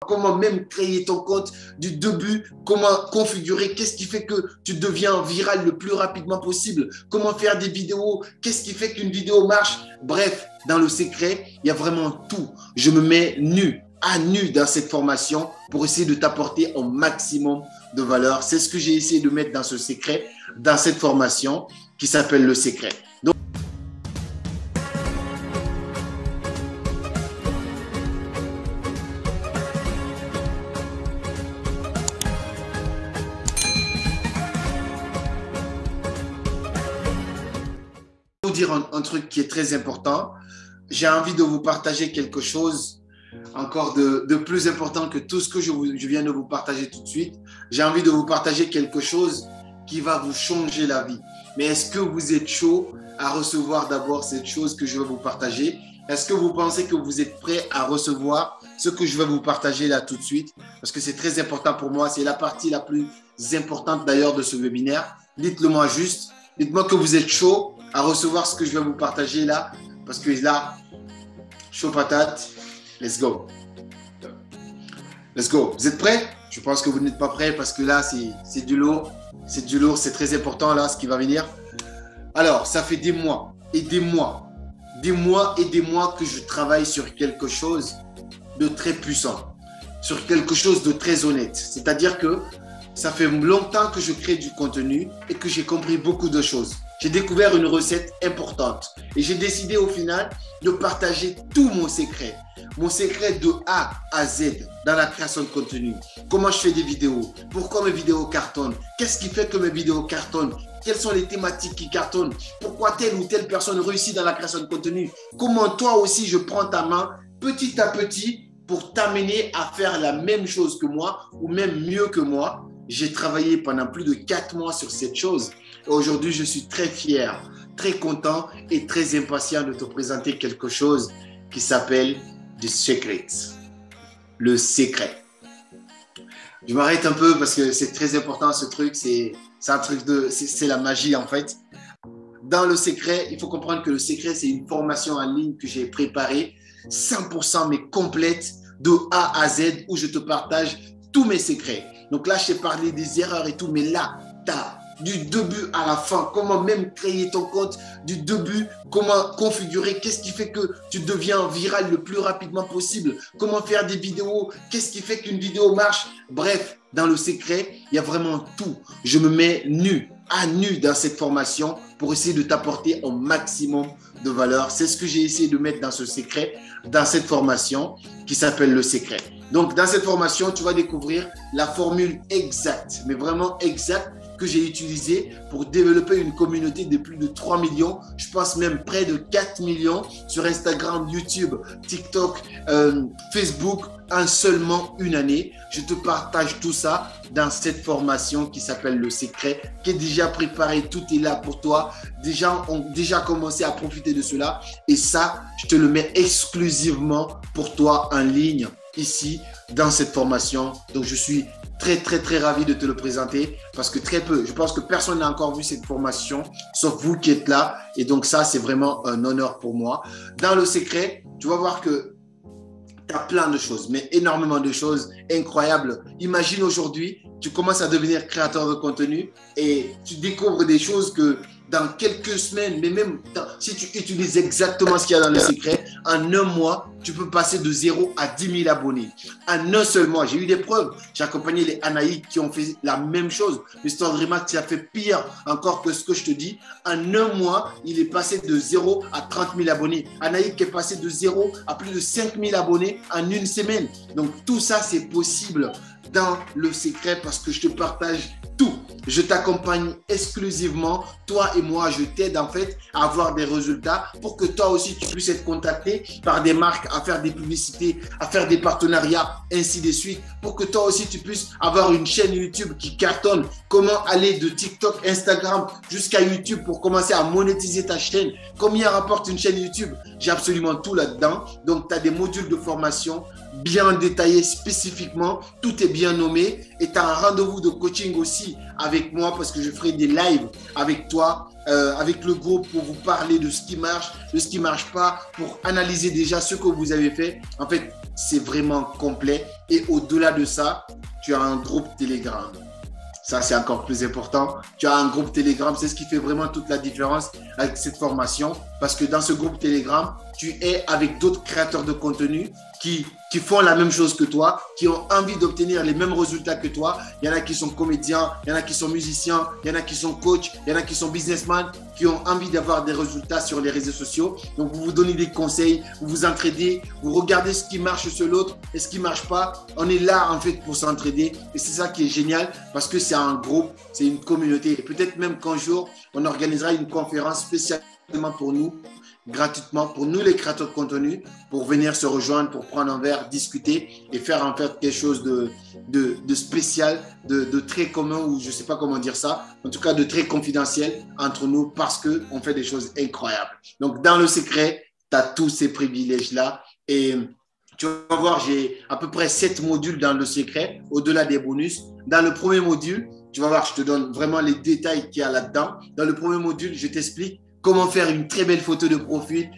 comment même créer ton compte du début, comment configurer, qu'est-ce qui fait que tu deviens viral le plus rapidement possible, comment faire des vidéos, qu'est-ce qui fait qu'une vidéo marche. Bref, dans le secret, il y a vraiment tout. Je me mets à nu dans cette formation pour essayer de t'apporter un maximum de valeur. C'est ce que j'ai essayé de mettre dans ce secret, dans cette formation qui s'appelle le secret. Donc, je vais vous dire un truc qui est très important. J'ai envie de vous partager quelque chose encore de plus important que tout ce que je viens de vous partager tout de suite. J'ai envie de vous partager quelque chose qui va vous changer la vie. Mais est-ce que vous êtes chaud à recevoir d'abord cette chose que je vais vous partager? Est-ce que vous pensez que vous êtes prêt à recevoir ce que je vais vous partager là tout de suite? Parce que c'est très important pour moi. C'est la partie la plus importante d'ailleurs de ce webinaire. Dites-le moi juste. Dites-moi que vous êtes chaud à recevoir ce que je vais vous partager là. Parce que là, chaud patate. Let's go. Let's go. Vous êtes prêts? Je pense que vous n'êtes pas prêts parce que là, c'est du lourd. C'est du lourd, c'est très important là, ce qui va venir. Alors, ça fait des mois et des mois que je travaille sur quelque chose de très puissant, sur quelque chose de très honnête. C'est-à-dire que ça fait longtemps que je crée du contenu et que j'ai compris beaucoup de choses. J'ai découvert une recette importante et j'ai décidé au final de partager tout mon secret. Mon secret de A à Z dans la création de contenu. Comment je fais des vidéos? Pourquoi mes vidéos cartonnent? Qu'est-ce qui fait que mes vidéos cartonnent? Quelles sont les thématiques qui cartonnent? Pourquoi telle ou telle personne réussit dans la création de contenu? Comment toi aussi je prends ta main petit à petit pour t'amener à faire la même chose que moi ou même mieux que moi? J'ai travaillé pendant plus de 4 mois sur cette chose. Et aujourd'hui, je suis très fier, très content et très impatient de te présenter quelque chose qui s'appelle The Secret. Le secret. Je m'arrête un peu parce que c'est très important ce truc. C'est un truc c'est la magie en fait. Dans le secret, il faut comprendre que le secret, c'est une formation en ligne que j'ai préparée 100% mais complète de A à Z où je te partage tous mes secrets. Donc là, je t'ai parlé des erreurs et tout, mais là, tu as du début à la fin, comment même créer ton compte du début, comment configurer, qu'est-ce qui fait que tu deviens viral le plus rapidement possible, comment faire des vidéos, qu'est-ce qui fait qu'une vidéo marche. Bref, dans le secret, il y a vraiment tout. Je me mets à nu dans cette formation pour essayer de t'apporter un maximum de valeur. C'est ce que j'ai essayé de mettre dans ce secret, dans cette formation qui s'appelle le secret. Donc, dans cette formation, tu vas découvrir la formule exacte, mais vraiment exacte, que j'ai utilisée pour développer une communauté de plus de 3 millions, je pense même près de 4 millions sur Instagram, YouTube, TikTok, Facebook en seulement une année. Je te partage tout ça dans cette formation qui s'appelle Le Secret, qui est déjà préparée, tout est là pour toi. Des gens ont déjà commencé à profiter de cela et ça, je te le mets exclusivement pour toi en ligne ici dans cette formation. Donc, je suis très ravi de te le présenter parce que je pense que personne n'a encore vu cette formation sauf vous qui êtes là et donc ça, c'est vraiment un honneur pour moi. Dans le secret, tu vas voir que tu as plein de choses, mais énormément de choses incroyables. Imagine aujourd'hui, tu commences à devenir créateur de contenu et tu découvres des choses que dans quelques semaines, mais même si tu utilises exactement ce qu'il y a dans le secret, en un mois, tu peux passer de 0 à 10 000 abonnés. En un seul mois, j'ai eu des preuves. J'ai accompagné les Anaïk qui ont fait la même chose. Mr. Dreamax qui a fait pire encore que ce que je te dis. En un mois, il est passé de 0 à 30 000 abonnés. Anaïk est passé de 0 à plus de 5 000 abonnés en une semaine. Donc tout ça, c'est possible dans le secret parce que je te partage tout. Je t'accompagne exclusivement, toi et moi, je t'aide en fait à avoir des résultats pour que toi aussi tu puisses être contacté par des marques à faire des publicités, à faire des partenariats, ainsi de suite, pour que toi aussi tu puisses avoir une chaîne YouTube qui cartonne. Comment aller de TikTok, Instagram jusqu'à YouTube pour commencer à monétiser ta chaîne. Combien rapporte une chaîne YouTube? J'ai absolument tout là-dedans. Donc, tu as des modules de formation bien détaillés spécifiquement. Tout est bien nommé. Et tu as un rendez-vous de coaching aussi avec moi parce que je ferai des lives avec toi, avec le groupe pour vous parler de ce qui marche, de ce qui ne marche pas, pour analyser déjà ce que vous avez fait. En fait, c'est vraiment complet. Et au-delà de ça, tu as un groupe Telegram. Ça, c'est encore plus important. Tu as un groupe Telegram, c'est ce qui fait vraiment toute la différence avec cette formation. Parce que dans ce groupe Telegram, tu es avec d'autres créateurs de contenu qui font la même chose que toi, qui ont envie d'obtenir les mêmes résultats que toi. Il y en a qui sont comédiens, il y en a qui sont musiciens, il y en a qui sont coachs, il y en a qui sont businessmen, qui ont envie d'avoir des résultats sur les réseaux sociaux. Donc, vous vous donnez des conseils, vous vous entraidez, vous regardez ce qui marche sur l'autre et ce qui ne marche pas. On est là, en fait, pour s'entraider. Et c'est ça qui est génial parce que c'est un groupe, c'est une communauté. Et peut-être même qu'un jour, on organisera une conférence spécialement pour nous, gratuitement, pour nous les créateurs de contenu, pour venir se rejoindre, pour prendre un verre, discuter et faire en fait quelque chose de spécial, de très commun, ou je ne sais pas comment dire ça, en tout cas de très confidentiel entre nous parce qu'on fait des choses incroyables. Donc, dans le secret, tu as tous ces privilèges-là et tu vas voir, j'ai à peu près 7 modules dans le secret, au-delà des bonus. Dans le premier module, tu vas voir, je te donne vraiment les détails qu'il y a là-dedans. Dans le premier module, je t'explique comment faire une très belle photo de profil.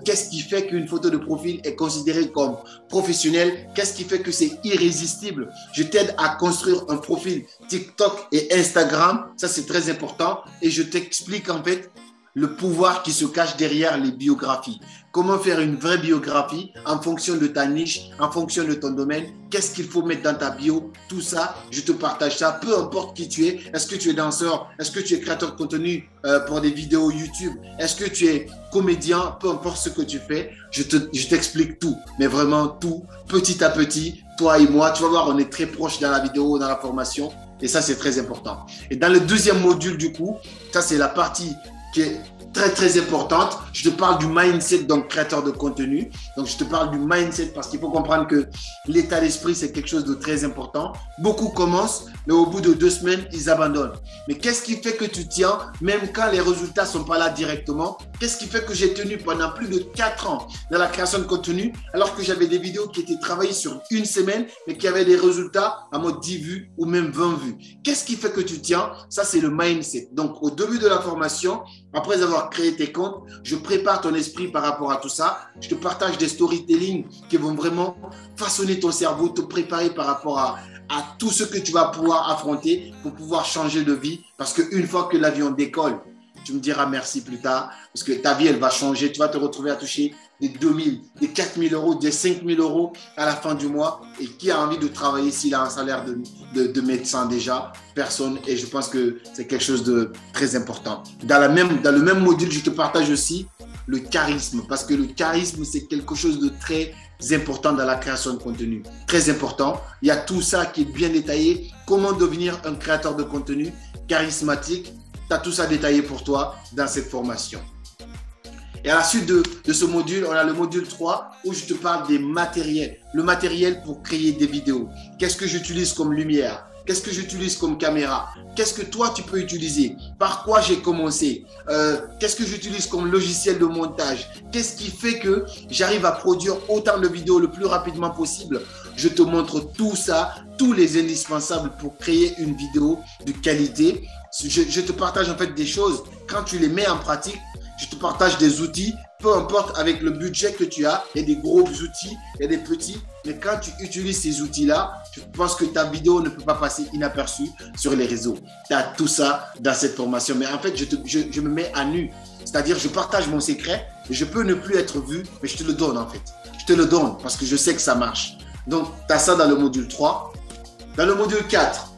Qu'est-ce qui fait qu'une photo de profil est considérée comme professionnelle? Qu'est-ce qui fait que c'est irrésistible? Je t'aide à construire un profil TikTok et Instagram. Ça, c'est très important. Et je t'explique en fait le pouvoir qui se cache derrière les biographies. Comment faire une vraie biographie en fonction de ta niche, en fonction de ton domaine. Qu'est-ce qu'il faut mettre dans ta bio? Tout ça, je te partage ça. Peu importe qui tu es. Est-ce que tu es danseur? Est-ce que tu es créateur de contenu pour des vidéos YouTube? Est-ce que tu es comédien? Peu importe ce que tu fais, je t'explique tout. Mais vraiment tout, petit à petit, toi et moi. Tu vas voir, on est très proches dans la vidéo, dans la formation. Et ça, c'est très important. Et dans le deuxième module, du coup, ça, c'est la partie qui est très, très importante. Je te parle du mindset, donc créateur de contenu. Donc, je te parle du mindset parce qu'il faut comprendre que l'état d'esprit, c'est quelque chose de très important. Beaucoup commencent, mais au bout de 2 semaines, ils abandonnent. Mais qu'est-ce qui fait que tu tiens, même quand les résultats ne sont pas là directement? Qu'est-ce qui fait que j'ai tenu pendant plus de 4 ans dans la création de contenu, alors que j'avais des vidéos qui étaient travaillées sur 1 semaine, mais qui avaient des résultats à mode 10 vues ou même 20 vues? Qu'est-ce qui fait que tu tiens? Ça, c'est le mindset. Donc, au début de la formation, après avoir créé tes comptes, je prépare ton esprit par rapport à tout ça. Je te partage des storytelling qui vont vraiment façonner ton cerveau, te préparer par rapport à tout ce que tu vas pouvoir affronter pour pouvoir changer de vie. Parce qu'une fois que l'avion décolle, tu me diras merci plus tard parce que ta vie, elle va changer. Tu vas te retrouver à toucher des 2 000, des 4 000 euros, des 5 000 euros à la fin du mois. Et qui a envie de travailler s'il a un salaire de médecin déjà? Personne. Et je pense que c'est quelque chose de très important. Dans le même module, je te partage aussi le charisme. Parce que le charisme, c'est quelque chose de très important dans la création de contenu. Très important. Il y a tout ça qui est bien détaillé. Comment devenir un créateur de contenu charismatique? Tu as tout ça détaillé pour toi dans cette formation. Et à la suite de ce module, on a le module 3 où je te parle des matériels. Le matériel pour créer des vidéos. Qu'est-ce que j'utilise comme lumière? Qu'est-ce que j'utilise comme caméra? Qu'est-ce que toi, tu peux utiliser? Par quoi j'ai commencé? Qu'est-ce que j'utilise comme logiciel de montage? Qu'est-ce qui fait que j'arrive à produire autant de vidéos le plus rapidement possible? Je te montre tout ça, tous les indispensables pour créer une vidéo de qualité. Je te partage en fait des choses. Quand tu les mets en pratique, je te partage des outils, peu importe avec le budget que tu as. Il y a des gros outils, il y a des petits. Mais quand tu utilises ces outils-là, je pense que ta vidéo ne peut pas passer inaperçue sur les réseaux. Tu as tout ça dans cette formation. Mais en fait, je me mets à nu. C'est-à-dire, je partage mon secret. Et je peux ne plus être vu, mais je te le donne en fait. Je te le donne parce que je sais que ça marche. Donc, tu as ça dans le module 3. Dans le module 4,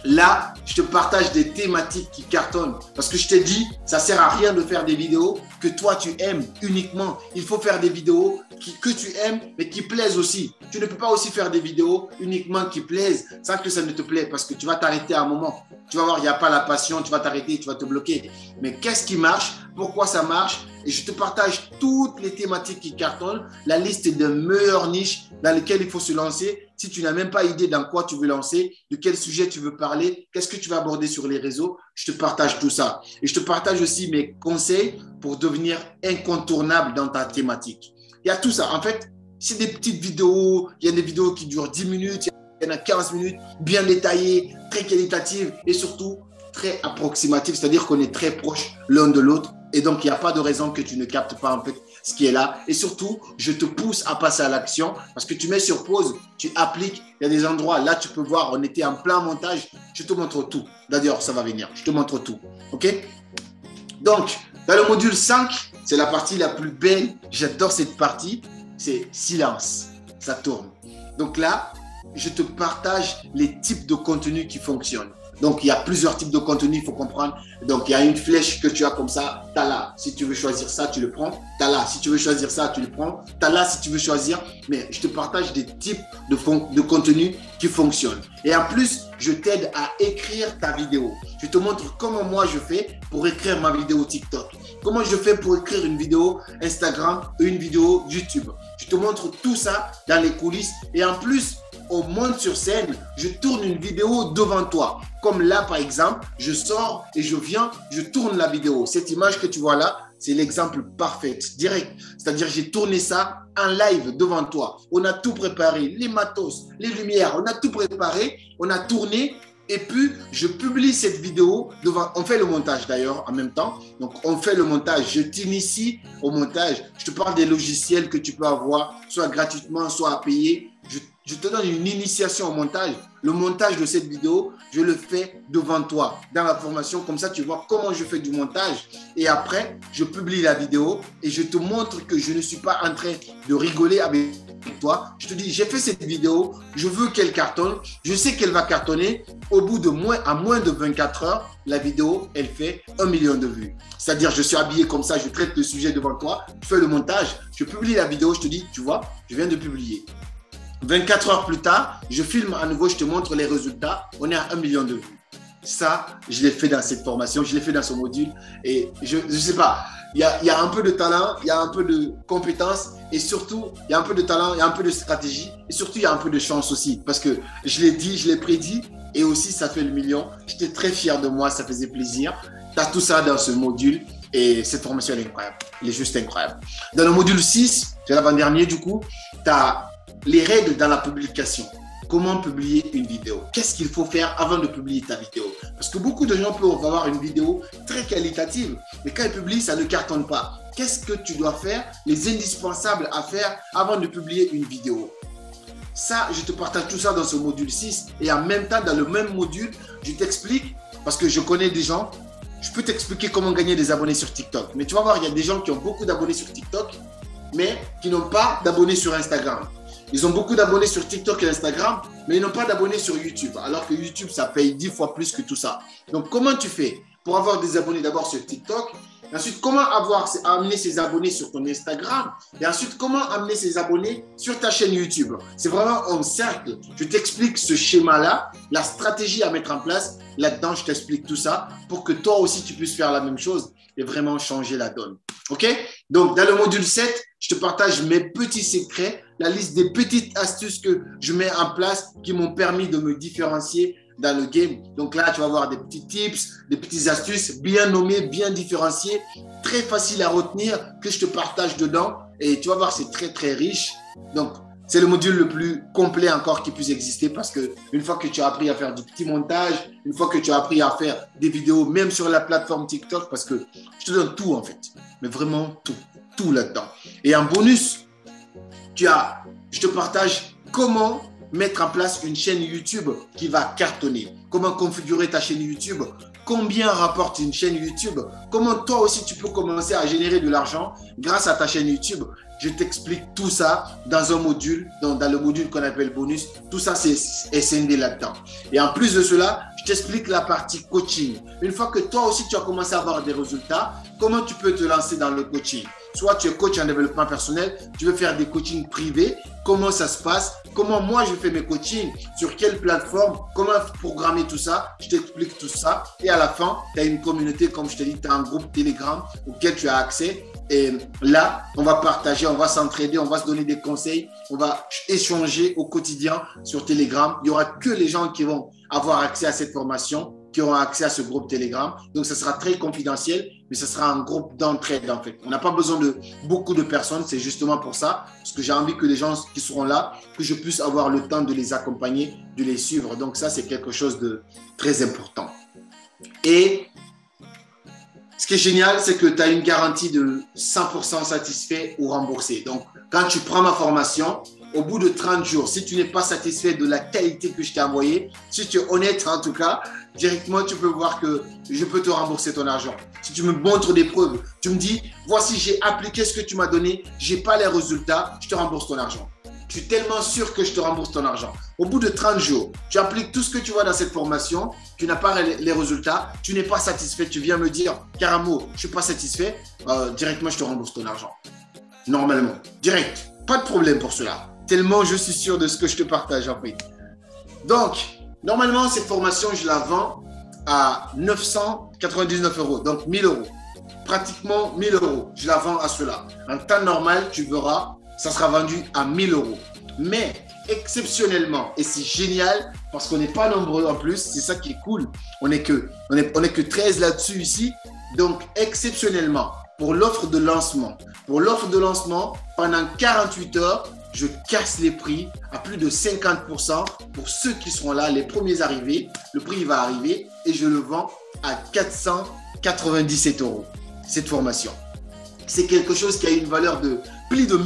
là, je te partage des thématiques qui cartonnent. Parce que je t'ai dit, ça ne sert à rien de faire des vidéos que toi, tu aimes uniquement. Il faut faire des vidéos que tu aimes, mais qui plaisent aussi. Tu ne peux pas aussi faire des vidéos uniquement qui plaisent sans que ça ne te plaise. Parce que tu vas t'arrêter à un moment. Tu vas voir, il n'y a pas la passion, tu vas t'arrêter, tu vas te bloquer. Mais qu'est-ce qui marche? Pourquoi ça marche? Et je te partage toutes les thématiques qui cartonnent, la liste des meilleures niches dans lesquelles il faut se lancer. Si tu n'as même pas idée dans quoi tu veux lancer, de quel sujet tu veux parler, qu'est-ce que tu vas aborder sur les réseaux, je te partage tout ça. Et je te partage aussi mes conseils pour devenir incontournable dans ta thématique. Il y a tout ça. En fait, c'est des petites vidéos. Il y a des vidéos qui durent 10 minutes, il y en a 15 minutes, bien détaillées, très qualitatives et surtout très approximatives. C'est-à-dire qu'on est très proches l'un de l'autre. Et donc, il n'y a pas de raison que tu ne captes pas en fait ce qui est là. Et surtout, je te pousse à passer à l'action parce que tu mets sur pause, tu appliques. Il y a des endroits, là, tu peux voir, on était en plein montage. Je te montre tout. D'ailleurs, ça va venir. Je te montre tout. OK? Donc, dans le module 5, c'est la partie la plus belle. J'adore cette partie. C'est silence. Ça tourne. Donc là, je te partage les types de contenus qui fonctionnent. Donc, il y a plusieurs types de contenus, il faut comprendre. Donc, il y a une flèche que tu as comme ça. Tu as là. Si tu veux choisir ça, tu le prends. Tu as là. Si tu veux choisir ça, tu le prends. Tu as là si tu veux choisir. Mais je te partage des types de contenus qui fonctionnent. Et en plus, je t'aide à écrire ta vidéo. Je te montre comment moi je fais pour écrire ma vidéo TikTok. Comment je fais pour écrire une vidéo Instagram ou une vidéo YouTube. Je te montre tout ça dans les coulisses. Et en plus, on monte sur scène, je tourne une vidéo devant toi. Comme là, par exemple, je sors et je viens, je tourne la vidéo. Cette image que tu vois là, c'est l'exemple parfait, direct. C'est-à-dire, j'ai tourné ça en live devant toi. On a tout préparé, les matos, les lumières, on a tout préparé, on a tourné. Et puis, je publie cette vidéo devant. On fait le montage d'ailleurs en même temps. Donc, on fait le montage. Je t'initie au montage. Je te parle des logiciels que tu peux avoir, soit gratuitement, soit à payer. Je te donne une initiation au montage. Le montage de cette vidéo, je le fais devant toi dans la formation. Comme ça, tu vois comment je fais du montage. Et après, je publie la vidéo et je te montre que je ne suis pas en train de rigoler avec toi. Je te dis, j'ai fait cette vidéo, je veux qu'elle cartonne. Je sais qu'elle va cartonner. Au bout de moins de 24 heures, la vidéo, elle fait 1 million de vues. C'est-à-dire, je suis habillé comme ça, je traite le sujet devant toi, je fais le montage, je publie la vidéo, je te dis, tu vois, je viens de publier. 24 heures plus tard, je filme à nouveau, je te montre les résultats. On est à 1 million de vues. Ça, je l'ai fait dans cette formation, je l'ai fait dans ce module. Et je ne sais pas, il y a un peu de talent, il y a un peu de compétences et surtout, il y a un peu de talent, il y a un peu de stratégie et surtout, il y a un peu de chance aussi. Parce que je l'ai dit, je l'ai prédit et aussi, ça fait le million. J'étais très fier de moi, ça faisait plaisir. Tu as tout ça dans ce module et cette formation, elle est incroyable. Elle est juste incroyable. Dans le module 6, c'est l'avant-dernier du coup, tu as les règles dans la publication. Comment publier une vidéo? Qu'est-ce qu'il faut faire avant de publier ta vidéo? Parce que beaucoup de gens peuvent avoir une vidéo très qualitative, mais quand ils publient, ça ne cartonne pas. Qu'est-ce que tu dois faire? Les indispensables à faire avant de publier une vidéo. Ça, je te partage tout ça dans ce module 6. Et en même temps, dans le même module, je t'explique, parce que je connais des gens, je peux t'expliquer comment gagner des abonnés sur TikTok. Mais tu vas voir, il y a des gens qui ont beaucoup d'abonnés sur TikTok, mais qui n'ont pas d'abonnés sur Instagram. Ils ont beaucoup d'abonnés sur TikTok et Instagram, mais ils n'ont pas d'abonnés sur YouTube. Alors que YouTube, ça paye 10 fois plus que tout ça. Donc, comment tu fais pour avoir des abonnés d'abord sur TikTok? Ensuite, comment amener ces abonnés sur ton Instagram? Et ensuite, comment amener ces abonnés sur ta chaîne YouTube? C'est vraiment un cercle. Je t'explique ce schéma-là, la stratégie à mettre en place. Là-dedans, je t'explique tout ça pour que toi aussi, tu puisses faire la même chose et vraiment changer la donne. OK? Donc, dans le module 7, je te partage mes petits secrets, la liste des petites astuces que je mets en place qui m'ont permis de me différencier dans le game. Donc là, tu vas avoir des petits tips, des petites astuces bien nommées, bien différenciées, très faciles à retenir que je te partage dedans. Et tu vas voir, c'est très, très riche. Donc, c'est le module le plus complet encore qui puisse exister parce que une fois que tu as appris à faire du petit montage, une fois que tu as appris à faire des vidéos, même sur la plateforme TikTok, parce que je te donne tout en fait, mais vraiment tout là-dedans. Et en bonus, je te partage comment mettre en place une chaîne YouTube qui va cartonner. Comment configurer ta chaîne YouTube? Combien rapporte une chaîne YouTube? Comment toi aussi tu peux commencer à générer de l'argent grâce à ta chaîne YouTube? Je t'explique tout ça dans un module, dans le module qu'on appelle bonus. Tout ça, c'est scindé là-dedans. Et en plus de cela, je t'explique la partie coaching. Une fois que toi aussi tu as commencé à avoir des résultats, comment tu peux te lancer dans le coaching? Soit tu es coach en développement personnel, tu veux faire des coachings privés, comment ça se passe, comment moi je fais mes coachings, sur quelle plateforme, comment programmer tout ça, je t'explique tout ça. Et à la fin, tu as une communauté, comme je te dis, tu as un groupe Telegram auquel tu as accès. Et là, on va partager, on va s'entraider, on va se donner des conseils, on va échanger au quotidien sur Telegram. Il n'y aura que les gens qui vont avoir accès à cette formation, qui auront accès à ce groupe Telegram. Donc, ça sera très confidentiel, mais ce sera un groupe d'entraide en fait. On n'a pas besoin de beaucoup de personnes, c'est justement pour ça, parce que j'ai envie que les gens qui seront là, que je puisse avoir le temps de les accompagner, de les suivre. Donc, ça, c'est quelque chose de très important. Et Ce qui est génial, c'est que tu as une garantie de 100% satisfait ou remboursé. Donc, quand tu prends ma formation, au bout de 30 jours, si tu n'es pas satisfait de la qualité que je t'ai envoyée, si tu es honnête en tout cas, directement, tu peux voir que je peux te rembourser ton argent. Si tu me montres des preuves, tu me dis, voici, j'ai appliqué ce que tu m'as donné, je n'ai pas les résultats, je te rembourse ton argent. Je suis tellement sûr que je te rembourse ton argent. Au bout de 30 jours, tu appliques tout ce que tu vois dans cette formation, tu n'as pas les résultats, tu n'es pas satisfait, tu viens me dire, Karamo, je ne suis pas satisfait, directement, je te rembourse ton argent. Normalement, direct, pas de problème pour cela. Tellement je suis sûr de ce que je te partage en fait. Donc, normalement, cette formation, je la vends à 999 €, donc 1000 €. Pratiquement 1000 €. Je la vends à cela. En temps normal, tu verras, ça sera vendu à 1000 €. Mais exceptionnellement, et c'est génial parce qu'on n'est pas nombreux en plus, c'est ça qui est cool. On n'est que 13 là-dessus ici. Donc, exceptionnellement, pour l'offre de lancement, pendant 48 heures, je casse les prix à plus de 50% pour ceux qui seront là, les premiers arrivés. Le prix va arriver et je le vends à 497 € cette formation. C'est quelque chose qui a une valeur de plus de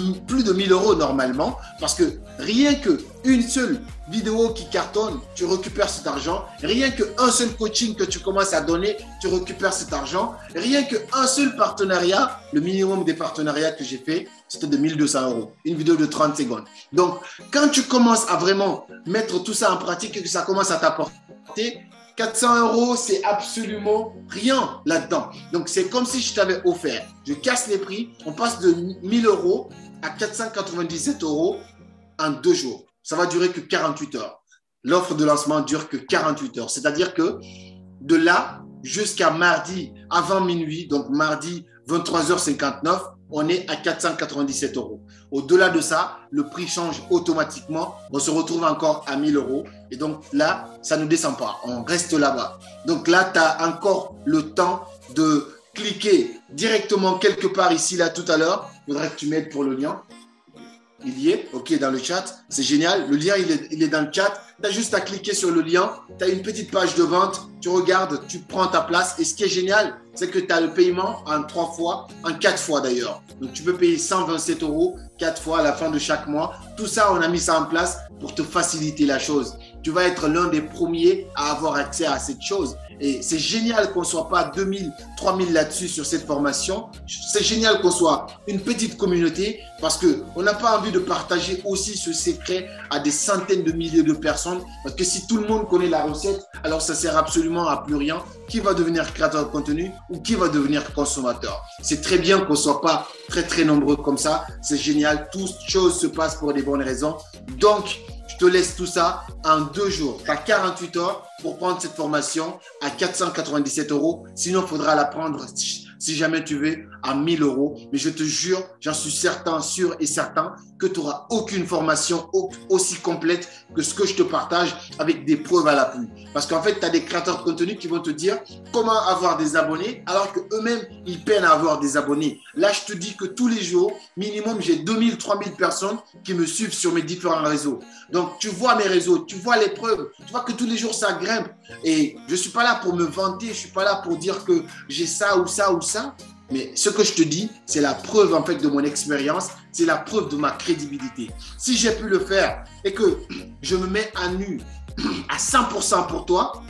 1000 € normalement parce que rien qu'une seule vidéo qui cartonne, tu récupères cet argent. Rien qu'un seul coaching que tu commences à donner, tu récupères cet argent. Rien qu'un seul partenariat, le minimum des partenariats que j'ai fait, c'était de 1200 €. Une vidéo de 30 secondes. Donc, quand tu commences à vraiment mettre tout ça en pratique et que ça commence à t'apporter, 400 €, c'est absolument rien là-dedans. Donc, c'est comme si je t'avais offert. Je casse les prix. On passe de 1000 € à 497 € en 2 jours. Ça va durer que 48 heures. L'offre de lancement dure que 48 heures. C'est-à-dire que de là jusqu'à mardi avant minuit, donc mardi 23h59, on est à 497 €. Au-delà de ça, le prix change automatiquement. On se retrouve encore à 1000 €. Et donc là, ça ne descend pas. On reste là-bas. Donc là, tu as encore le temps de cliquer directement quelque part ici, là, tout à l'heure. Il faudrait que tu m'aides pour le lien. Il y est, ok, dans le chat. C'est génial. Le lien, il est dans le chat. Tu as juste à cliquer sur le lien. Tu as une petite page de vente. Tu regardes, tu prends ta place. Et ce qui est génial, c'est que tu as le paiement en 3 fois, en 4 fois d'ailleurs. Donc, tu peux payer 127 € 4 fois à la fin de chaque mois. Tout ça, on a mis ça en place pour te faciliter la chose. Tu vas être l'un des premiers à avoir accès à cette chose. Et c'est génial qu'on ne soit pas 2000, 3000 là-dessus sur cette formation. C'est génial qu'on soit une petite communauté parce qu'on n'a pas envie de partager aussi ce secret à des centaines de milliers de personnes. Parce que si tout le monde connaît la recette, alors ça ne sert absolument à plus rien. Qui va devenir créateur de contenu ou qui va devenir consommateur? C'est très bien qu'on ne soit pas très nombreux comme ça. C'est génial. Toutes choses se passent pour des bonnes raisons. Donc, je te laisse tout ça en 2 jours. Tu as 48 heures pour prendre cette formation à 497 €. Sinon, il faudra la prendre, si jamais tu veux, à 1000 €. Mais je te jure, j'en suis certain, sûr et certain que tu n'auras aucune formation aussi complète que ce que je te partage avec des preuves à l'appui. Parce qu'en fait, tu as des créateurs de contenu qui vont te dire comment avoir des abonnés alors qu'eux-mêmes, ils peinent à avoir des abonnés. Là, je te dis que tous les jours, minimum, j'ai 2000, 3000 personnes qui me suivent sur mes différents réseaux. Donc, tu vois mes réseaux, tu vois les preuves, tu vois que tous les jours, ça grimpe. Et je ne suis pas là pour me vanter, je ne suis pas là pour dire que j'ai ça ou ça ou ça. Mais ce que je te dis, c'est la preuve en fait de mon expérience, c'est la preuve de ma crédibilité. Si j'ai pu le faire et que je me mets à nu à 100% pour toi,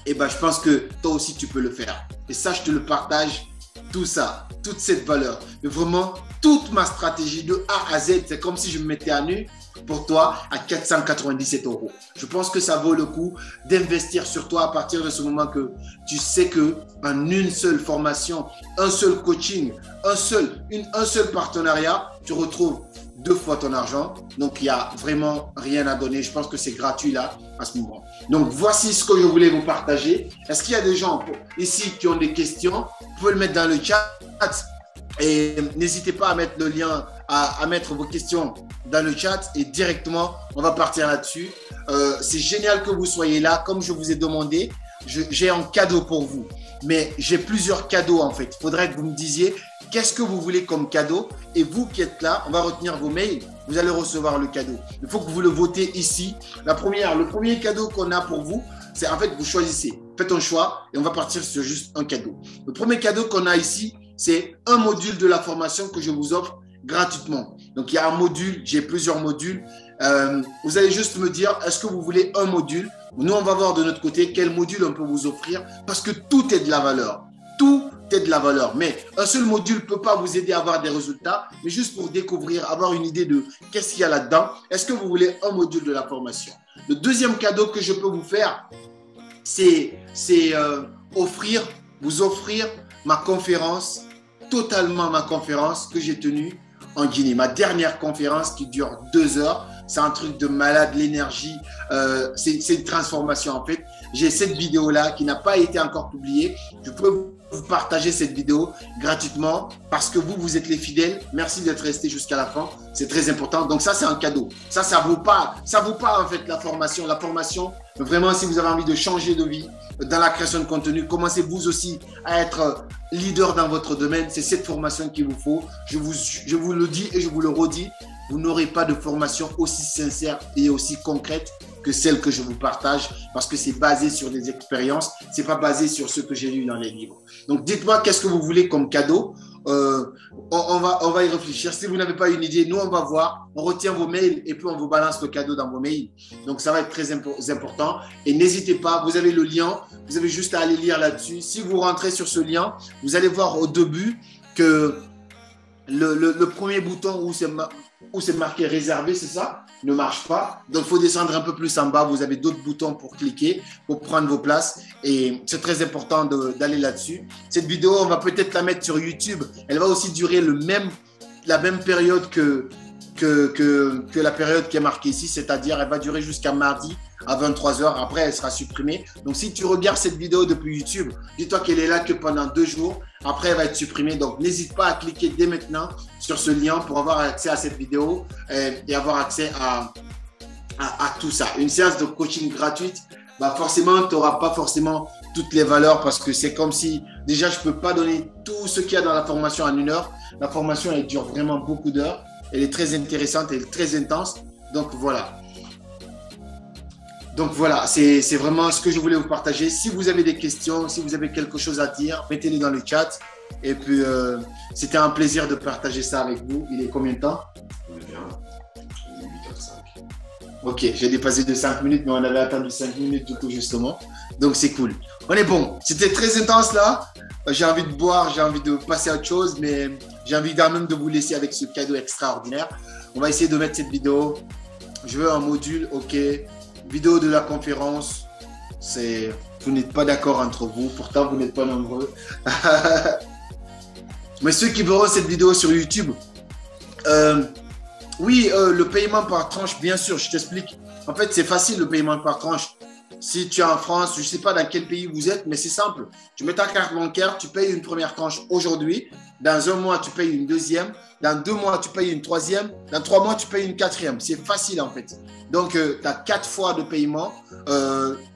eh ben, je pense que toi aussi tu peux le faire. Et ça, je te le partage, tout ça, toute cette valeur. Mais vraiment, toute ma stratégie de A à Z, c'est comme si je me mettais à nu pour toi à 497 €. Je pense que ça vaut le coup d'investir sur toi à partir de ce moment que tu sais que en une seule formation, un seul coaching, un seul partenariat, tu retrouves 2 fois ton argent. Donc, il n'y a vraiment rien à donner. Je pense que c'est gratuit là, à ce moment. Donc, voici ce que je voulais vous partager. Est-ce qu'il y a des gens ici qui ont des questions? Vous pouvez le mettre dans le chat. Et n'hésitez pas à mettre le lien, à mettre vos questions dans le chat et directement, on va partir là-dessus. C'est génial que vous soyez là. Comme je vous ai demandé, j'ai un cadeau pour vous. Mais j'ai plusieurs cadeaux en fait. Il faudrait que vous me disiez qu'est-ce que vous voulez comme cadeau. Et vous qui êtes là, on va retenir vos mails. Vous allez recevoir le cadeau. Il faut que vous le votez ici. Le premier cadeau qu'on a pour vous, c'est en fait, vous choisissez fais ton choix et on va partir sur juste un cadeau. Le premier cadeau qu'on a ici, c'est un module de la formation que je vous offre gratuitement. Donc, il y a un module, j'ai plusieurs modules. Vous allez juste me dire, est-ce que vous voulez un module? Nous, on va voir de notre côté quel module on peut vous offrir parce que tout est de la valeur. Tout est de la valeur. Mais un seul module ne peut pas vous aider à avoir des résultats, mais juste pour découvrir, avoir une idée de qu'est-ce qu'il y a là-dedans. Est-ce que vous voulez un module de la formation? Le deuxième cadeau que je peux vous faire, c'est vous offrir ma conférence, totalement ma conférence que j'ai tenue en Guinée. Ma dernière conférence qui dure 2 heures. C'est un truc de malade, l'énergie. C'est une transformation en fait. J'ai cette vidéo-là qui n'a pas été encore publiée. Je peux vous partager cette vidéo gratuitement parce que vous êtes les fidèles. Merci d'être restés jusqu'à la fin. C'est très important. Donc ça, c'est un cadeau. Ça vaut pas en fait la formation. La formation, vraiment, si vous avez envie de changer de vie dans la création de contenu, commencez vous aussi à être leader dans votre domaine. C'est cette formation qu'il vous faut. Je vous le dis et je vous le redis. Vous n'aurez pas de formation aussi sincère et aussi concrète que celle que je vous partage parce que c'est basé sur des expériences, c'est pas basé sur ce que j'ai lu dans les livres. Donc, dites-moi qu'est-ce que vous voulez comme cadeau. On va y réfléchir. Si vous n'avez pas une idée, nous, on va voir. On retient vos mails et puis on vous balance le cadeau dans vos mails. Donc, ça va être très important. Et n'hésitez pas, vous avez le lien. Vous avez juste à aller lire là-dessus. Si vous rentrez sur ce lien, vous allez voir au début que le premier bouton où c'est marqué réservé, c'est ça, ne marche pas. Donc, il faut descendre un peu plus en bas. Vous avez d'autres boutons pour cliquer, pour prendre vos places. Et c'est très important d'aller là-dessus. Cette vidéo, on va peut-être la mettre sur YouTube. Elle va aussi durer la même période que la période qui est marquée ici, c'est-à-dire elle va durer jusqu'à mardi à 23 h. Après, elle sera supprimée. Donc, si tu regardes cette vidéo depuis YouTube, dis-toi qu'elle est là que pendant 2 jours. Après, elle va être supprimée. Donc, n'hésite pas à cliquer dès maintenant sur ce lien pour avoir accès à cette vidéo et avoir accès à tout ça. Une séance de coaching gratuite, bah forcément, tu n'auras pas forcément toutes les valeurs parce que c'est comme si, déjà, je ne peux pas donner tout ce qu'il y a dans la formation en 1 heure. La formation, elle dure vraiment beaucoup d'heures. Elle est très intéressante, elle est très intense. Donc, voilà. Donc, voilà, c'est vraiment ce que je voulais vous partager. Si vous avez des questions, si vous avez quelque chose à dire, mettez-les dans le chat. Et puis, c'était un plaisir de partager ça avec vous. Il est combien de temps? On est bien. Il est 8h05. Ok, j'ai dépassé de 5 minutes, mais on avait attendu 5 minutes du coup, justement. Donc, c'est cool. On est bon. C'était très intense là. J'ai envie de boire, j'ai envie de passer à autre chose, mais j'ai envie quand même de vous laisser avec ce cadeau extraordinaire. On va essayer de mettre cette vidéo. Je veux un module, ok. Vidéo de la conférence. Vous n'êtes pas d'accord entre vous, pourtant vous n'êtes pas nombreux. Mais ceux qui verront cette vidéo sur YouTube, oui, le paiement par tranche, bien sûr, je t'explique. En fait, c'est facile le paiement par tranche. Si tu es en France, je ne sais pas dans quel pays vous êtes, mais c'est simple. Tu mets ta carte bancaire, tu payes une première tranche aujourd'hui. Dans 1 mois, tu payes une deuxième. Dans 2 mois, tu payes une troisième. Dans 3 mois, tu payes une quatrième. C'est facile en fait. Donc, tu as 4 fois de paiement.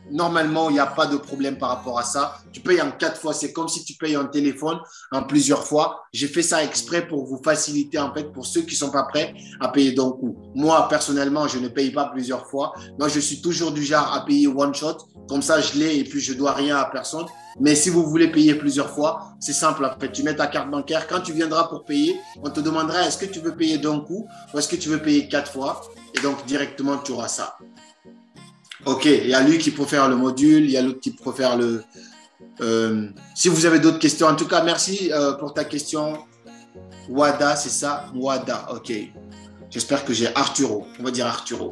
Normalement, il n'y a pas de problème par rapport à ça. Tu payes en 4 fois. C'est comme si tu payes un téléphone en plusieurs fois. J'ai fait ça exprès pour vous faciliter, en fait, pour ceux qui ne sont pas prêts à payer d'un coup. Moi, personnellement, je ne paye pas plusieurs fois. Moi, je suis toujours du genre à payer one shot. Comme ça, je l'ai et puis je ne dois rien à personne. Mais si vous voulez payer plusieurs fois, c'est simple. En fait, tu mets ta carte bancaire. Quand tu viendras pour payer, on te demandera est-ce que tu veux payer d'un coup ou est-ce que tu veux payer 4 fois. Et donc, directement, tu auras ça. Ok, il y a lui qui préfère le module, il y a l'autre qui préfère le... si vous avez d'autres questions, en tout cas, merci pour ta question. Wada, c'est ça? Wada, ok. J'espère que j'ai Arturo. On va dire Arturo.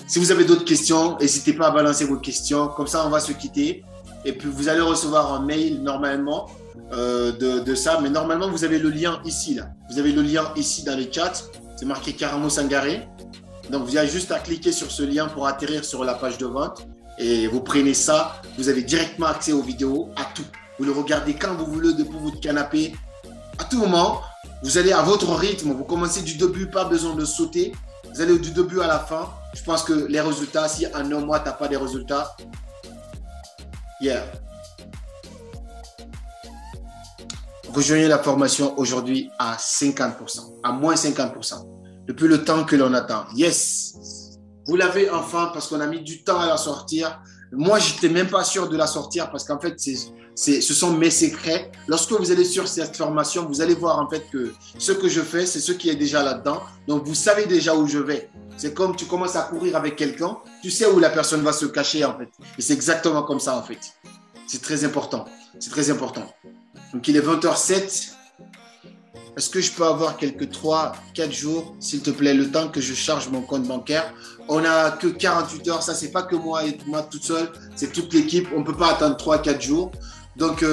Si vous avez d'autres questions, n'hésitez pas à balancer vos questions. Comme ça, on va se quitter. Et puis, vous allez recevoir un mail normalement de ça. Mais normalement, vous avez le lien ici. Là. Vous avez le lien ici dans le chat. C'est marqué Karamo Sangaré. Donc, vous avez juste à cliquer sur ce lien pour atterrir sur la page de vente. Et vous prenez ça. Vous avez directement accès aux vidéos, à tout. Vous le regardez quand vous voulez depuis votre canapé. À tout moment, vous allez à votre rythme. Vous commencez du début, pas besoin de sauter. Vous allez du début à la fin. Je pense que les résultats, si en 1 mois, tu n'as pas des résultats, yeah. Rejoignez la formation aujourd'hui à 50%, à moins 50%, depuis le temps que l'on attend. Yes, vous l'avez enfin parce qu'on a mis du temps à la sortir. Moi, je n'étais même pas sûr de la sortir parce qu'en fait, ce sont mes secrets. Lorsque vous allez sur cette formation, vous allez voir en fait que ce que je fais, c'est ce qui est déjà là-dedans. Donc, vous savez déjà où je vais. C'est comme tu commences à courir avec quelqu'un, tu sais où la personne va se cacher en fait. Et c'est exactement comme ça en fait. C'est très important. C'est très important. Donc, il est 20h07. Est-ce que je peux avoir quelques 3-4 jours, s'il te plaît, le temps que je charge mon compte bancaire? On n'a que 48 heures. Ça, c'est pas que moi et moi toute seule. C'est toute l'équipe. On ne peut pas attendre 3-4 jours. Donc,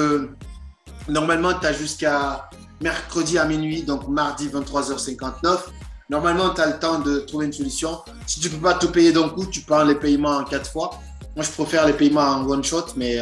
normalement, tu as jusqu'à mercredi à minuit, donc mardi 23h59. Normalement, tu as le temps de trouver une solution. Si tu ne peux pas tout payer d'un coup, tu prends les paiements en 4 fois. Moi, je préfère les paiements en one shot, mais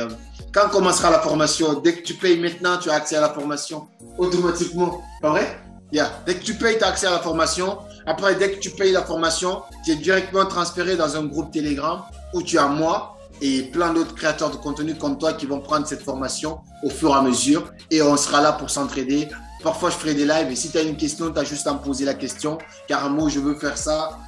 quand commencera la formation, dès que tu payes maintenant, tu as accès à la formation automatiquement. Pas vrai? Dès que tu payes, tu as accès à la formation. Après, dès que tu payes la formation, tu es directement transféré dans un groupe Telegram où tu as moi et plein d'autres créateurs de contenu comme toi qui vont prendre cette formation au fur et à mesure et on sera là pour s'entraider. Parfois, je ferai des lives et si tu as une question, tu as juste à me poser la question. Carrément, je veux faire ça.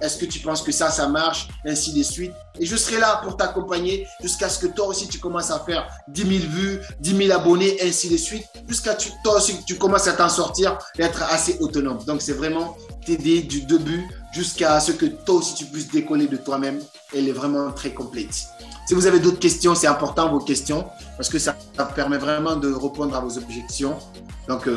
Est-ce que tu penses que ça marche? Ainsi de suite. Et je serai là pour t'accompagner jusqu'à ce que toi aussi, tu commences à faire 10 000 vues, 10 000 abonnés, ainsi de suite. Jusqu'à ce que toi aussi, tu commences à t'en sortir et être assez autonome. Donc, c'est vraiment t'aider du début jusqu'à ce que toi aussi, tu puisses décoller de toi-même. Elle est vraiment très complète. Si vous avez d'autres questions, c'est important vos questions parce que ça permet vraiment de répondre à vos objections. Donc,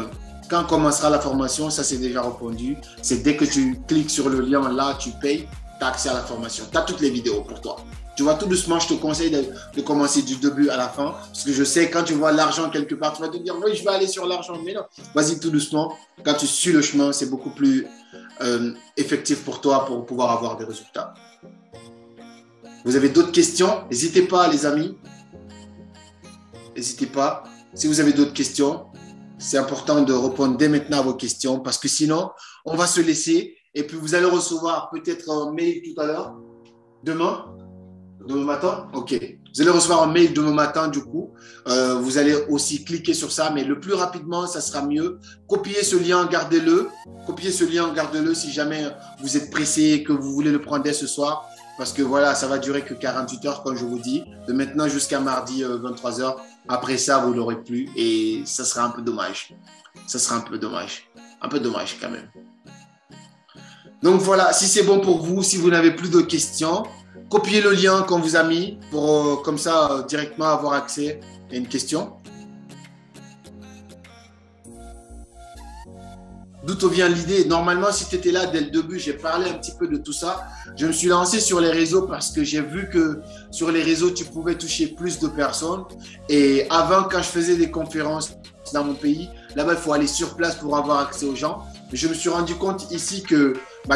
quand commencera la formation, ça c'est déjà répondu. C'est dès que tu cliques sur le lien là, tu payes, tu as accès à la formation. Tu as toutes les vidéos pour toi. Tu vois, tout doucement, je te conseille de commencer du début à la fin parce que je sais, quand tu vois l'argent quelque part, tu vas te dire, oui, je vais aller sur l'argent. Mais non, vas-y tout doucement. Quand tu suis le chemin, c'est beaucoup plus effectif pour toi pour pouvoir avoir des résultats. Vous avez d'autres questions? N'hésitez pas, les amis. N'hésitez pas. Si vous avez d'autres questions, c'est important de répondre dès maintenant à vos questions parce que sinon, on va se laisser et puis vous allez recevoir peut-être un mail tout à l'heure. Demain matin? Ok. Vous allez recevoir un mail demain matin du coup. Vous allez aussi cliquer sur ça, mais le plus rapidement, ça sera mieux. Copiez ce lien, gardez-le. Copiez ce lien, gardez-le si jamais vous êtes pressé et que vous voulez le prendre dès ce soir. Parce que voilà, ça va durer que 48 heures, comme je vous dis, de maintenant jusqu'à mardi 23h. Après ça, vous ne l'aurez plus et ça sera un peu dommage. Ça sera un peu dommage. Un peu dommage quand même. Donc voilà, si c'est bon pour vous, si vous n'avez plus de questions, copiez le lien qu'on vous a mis pour comme ça directement avoir accès à une question. D'où te vient l'idée? Normalement, si tu étais là dès le début, j'ai parlé un petit peu de tout ça. Je me suis lancé sur les réseaux parce que j'ai vu que sur les réseaux, tu pouvais toucher plus de personnes. Et avant, quand je faisais des conférences dans mon pays, là-bas, il faut aller sur place pour avoir accès aux gens. Mais je me suis rendu compte ici que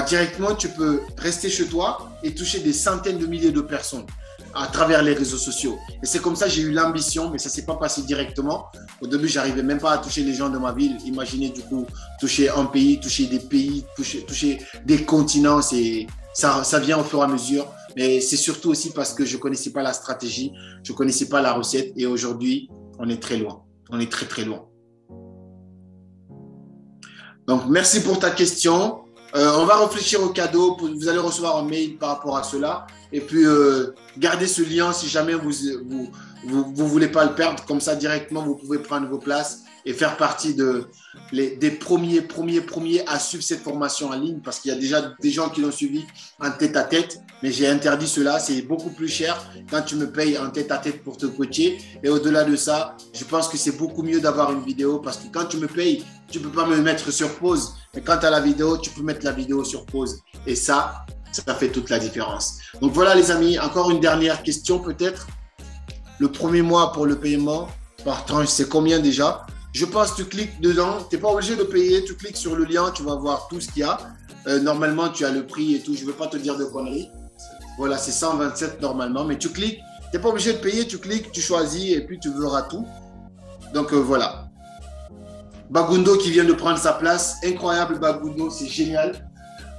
directement, tu peux rester chez toi et toucher des centaines de milliers de personnes à travers les réseaux sociaux. Et c'est comme ça que j'ai eu l'ambition, mais ça ne s'est pas passé directement. Au début, je n'arrivais même pas à toucher les gens de ma ville. Imaginez du coup, toucher un pays, toucher des pays, toucher des continents. Ça vient au fur et à mesure. Mais c'est surtout aussi parce que je ne connaissais pas la stratégie, je ne connaissais pas la recette. Et aujourd'hui, on est très loin. On est très, très loin. Donc, merci pour ta question. On va réfléchir au cadeau. Vous allez recevoir un mail par rapport à cela. Et puis, gardez ce lien si jamais vous voulez pas le perdre. Comme ça, directement, vous pouvez prendre vos places et faire partie des premiers à suivre cette formation en ligne parce qu'il y a déjà des gens qui l'ont suivi en tête-à-tête. Mais j'ai interdit cela. C'est beaucoup plus cher quand tu me payes en tête-à-tête pour te coacher. Et au-delà de ça, je pense que c'est beaucoup mieux d'avoir une vidéo parce que quand tu me payes, tu ne peux pas me mettre sur pause. Mais quand tu as la vidéo, tu peux mettre la vidéo sur pause. Et ça fait toute la différence. Donc voilà les amis, encore une dernière question peut-être. Le premier mois pour le paiement par tranche, c'est combien déjà? Je pense que tu cliques dedans, tu n'es pas obligé de payer, tu cliques sur le lien, tu vas voir tout ce qu'il y a. Normalement, tu as le prix et tout, je ne veux pas te dire de conneries. Voilà, c'est 127 normalement, mais tu cliques, tu n'es pas obligé de payer, tu cliques, tu choisis et puis tu verras tout. Donc voilà. Bagundo qui vient de prendre sa place, incroyable Bagundo, c'est génial.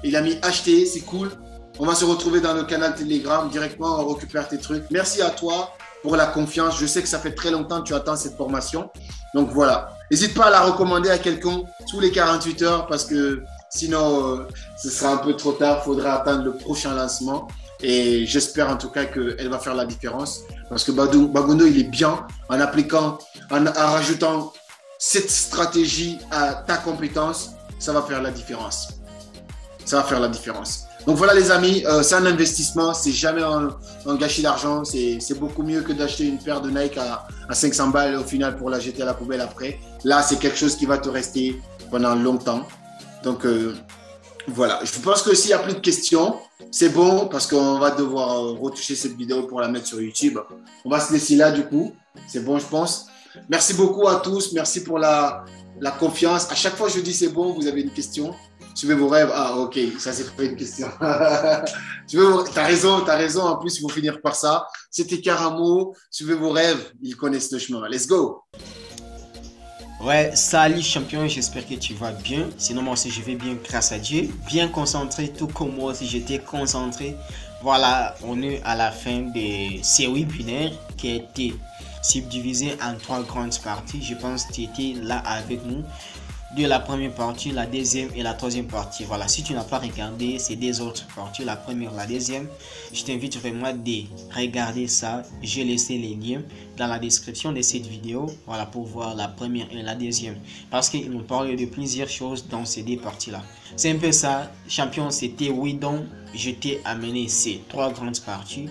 Il a mis acheter, c'est cool. On va se retrouver dans le canal Telegram directement, on récupère tes trucs. Merci à toi pour la confiance. Je sais que ça fait très longtemps que tu attends cette formation. Donc voilà. N'hésite pas à la recommander à quelqu'un tous les 48 heures parce que sinon, ce sera un peu trop tard. Il faudra attendre le prochain lancement. Et j'espère en tout cas qu'elle va faire la différence. Parce que Bagondo, il est bien en appliquant, en rajoutant cette stratégie à ta compétence. Ça va faire la différence. Ça va faire la différence. Donc voilà les amis, c'est un investissement, c'est jamais un gâchis d'argent, c'est beaucoup mieux que d'acheter une paire de Nike à 500 balles au final pour la jeter à la poubelle après. Là, c'est quelque chose qui va te rester pendant longtemps. Donc voilà, je pense que s'il n'y a plus de questions, c'est bon parce qu'on va devoir retoucher cette vidéo pour la mettre sur YouTube. On va se laisser là du coup, c'est bon je pense. Merci beaucoup à tous, merci pour la confiance. À chaque fois je dis c'est bon, vous avez une question. Suivez vos rêves. Ah, ok, ça c'est pas une question. T'as raison. En plus, il faut finir par ça. C'était Karamo. Suivez vos rêves. Ils connaissent le chemin. Let's go. Ouais, salut champion, j'espère que tu vas bien. Sinon, moi aussi, je vais bien grâce à Dieu. Bien concentré, tout comme moi aussi, j'étais concentré. Voilà, on est à la fin des séries binaires qui a été subdivisée en 3 grandes parties. Je pense que tu étais là avec nous de la première partie, la deuxième et la troisième partie. Voilà, si tu n'as pas regardé ces deux autres parties, la première, la deuxième, je t'invite vraiment de regarder ça. J'ai laissé les liens dans la description de cette vidéo, voilà, pour voir la première et la deuxième, parce qu'ils nous parlent de plusieurs choses dans ces deux parties là. C'est un peu ça, champion. C'était oui, donc je t'ai amené ces 3 grandes parties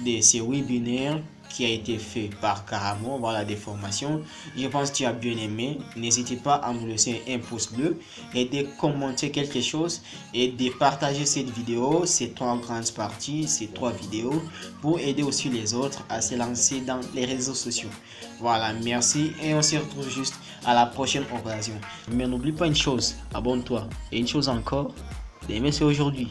de ces webinaires qui a été fait par Karamo, voilà, des formations. Je pense que tu as bien aimé. N'hésitez pas à nous laisser un pouce bleu et de commenter quelque chose et de partager cette vidéo, ces 3 grandes parties, ces 3 vidéos, pour aider aussi les autres à se lancer dans les réseaux sociaux. Voilà, merci et on se retrouve juste à la prochaine occasion. Mais n'oublie pas une chose, abonne-toi. Et une chose encore, demain c'est aujourd'hui.